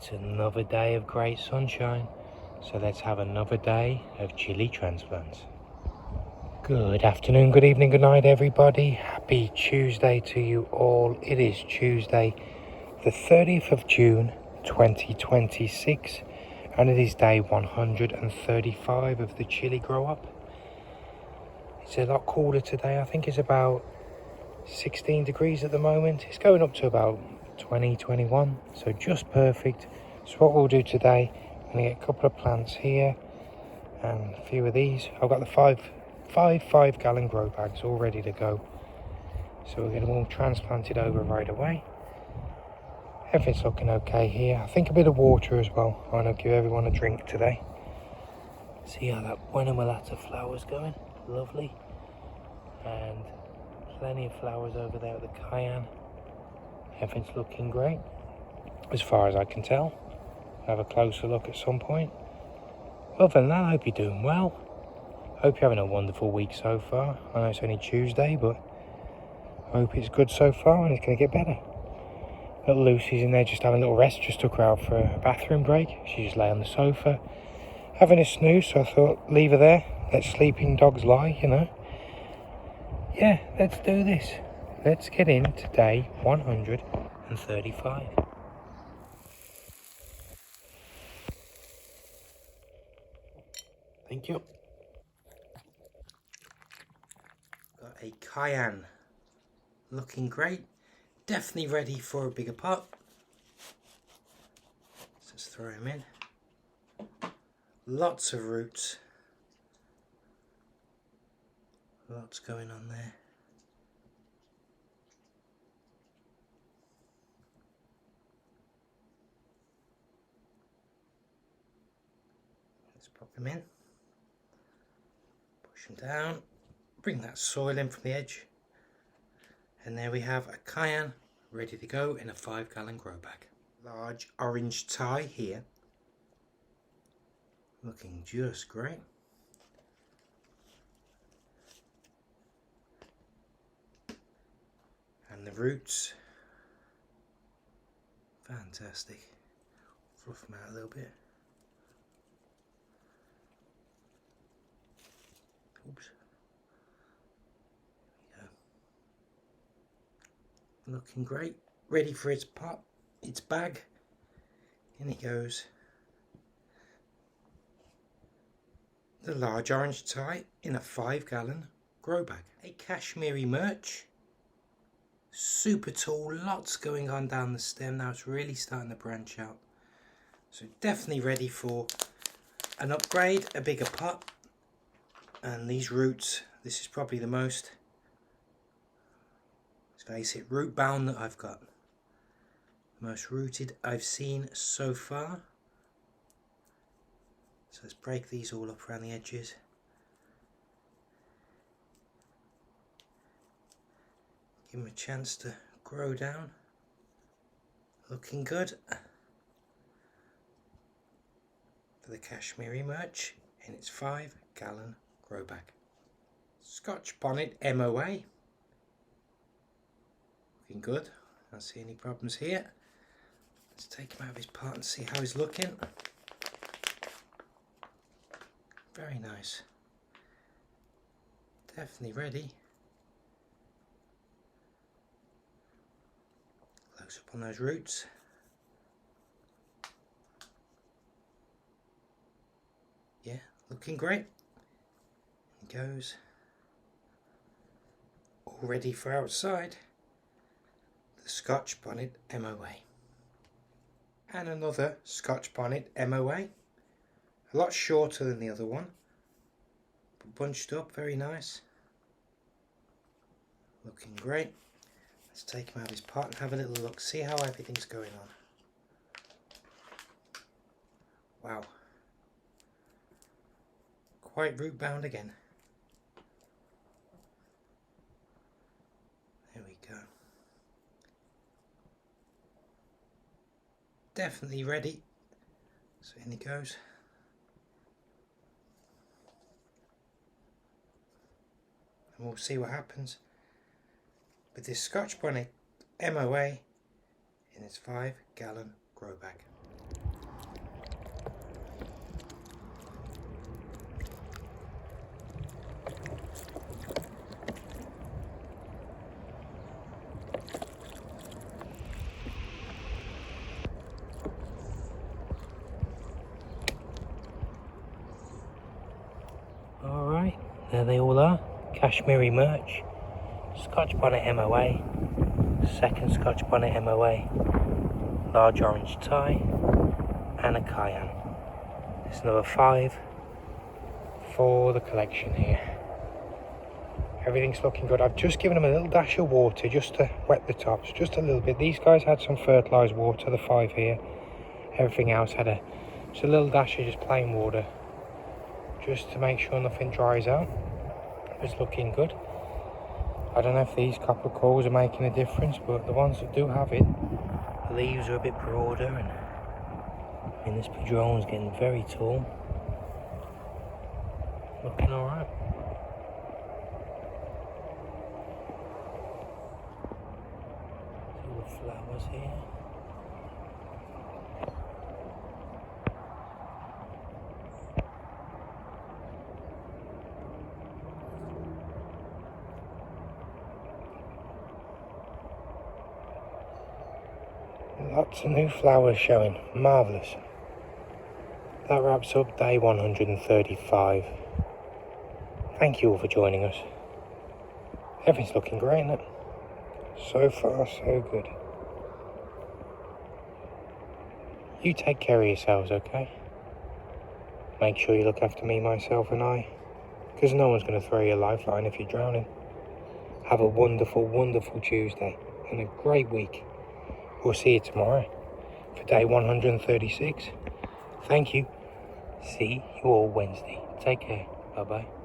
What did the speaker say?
It's another day of great sunshine, so let's have another day of chili transplants. Good afternoon, good evening, good night everybody. Happy Tuesday to you all. It is Tuesday the 30th of June 2026 and it is day 135 of the chili grow up. It's a lot cooler today. I think it's about 16 degrees at the moment. It's going up to about 20, 21, so just perfect. So what we'll do today, I'm going to get a couple of plants here and a few of these. I've got the five 5-gallon grow bags all ready to go. So we're going to all transplant it over right away. Everything's looking okay here. I think a bit of water as well. I'm going to give everyone a drink today. See how that Buenamulata flower's going. Lovely. And plenty of flowers over there at the Cayenne. Everything's looking great, as far as I can tell. Have a closer look at some point. Other than that, I hope you're doing well. Hope you're having a wonderful week so far. I know it's only Tuesday, but I hope it's good so far and it's going to get better. Little Lucy's in there just having a little rest. Just took her out for a bathroom break. She just lay on the sofa having a snooze, so I thought leave her there. Let sleeping dogs lie, you know. Yeah, let's do this. Let's get into day 135. Thank you. Got a Cayenne looking great. Definitely ready for a bigger pot. Let's just throw him in. Lots of roots. Lots going on there. Let's pop them in. Push them down. Bring that soil in from the edge. And there we have a Cayenne ready to go in a 5-gallon grow bag. Large orange tie here. Looking just great. And the roots, fantastic. Fluff them out a little bit. Oops. Yeah. Looking great. Ready for its pot, its bag. In it goes. The large orange tie in a 5-gallon grow bag. A Kashmir Mirch. Super tall, lots going on down the stem now. It's really starting to branch out. So definitely ready for an upgrade, a bigger pot. And these roots, this is probably the most, let's face it, root bound that I've got. Most rooted I've seen so far. So let's break these all up around the edges. Give them a chance to grow down. Looking good. For the Kashmir Mirch in its 5-gallon grow bag. Scotch Bonnet MOA. Looking good. I don't see any problems here. Let's take him out of his pot and see how he's looking. Very nice. Definitely ready. Close up on those roots. Yeah, looking great. He goes. All ready for outside. The Scotch Bonnet MOA. And another Scotch Bonnet MOA. A lot shorter than the other one, but bunched up, very nice. Looking great. Let's take him out of his pot and have a little look, see how everything's going on. Wow. Quite root bound again. There we go. Definitely ready. So in he goes. And we'll see what happens with this Scotch Bonnet MOA in its 5-gallon grow bag. There they all are. Kashmir Mirch, Scotch Bonnet MOA, second Scotch Bonnet MOA, large orange tie, and a Cayenne. There's another 5 for the collection here. Everything's looking good. I've just given them a little dash of water just to wet the tops, just a little bit. These guys had some fertilised water, the 5 here. Everything else had just a little dash of just plain water, just to make sure nothing dries out. It's looking good. I don't know if these copper coils are making a difference, but the ones that do have it, the leaves are a bit broader, and this padrone's getting very tall. Looking alright. See the flowers here. Lots of new flowers showing. Marvellous. That wraps up day 135. Thank you all for joining us. Everything's looking great, isn't it? So far, so good. You take care of yourselves, okay? Make sure you look after me, myself and I, because no one's going to throw you a lifeline if you're drowning. Have a wonderful, wonderful Tuesday and a great week. We'll see you tomorrow for day 136. Thank you. See you all Wednesday. Take care. Bye-bye.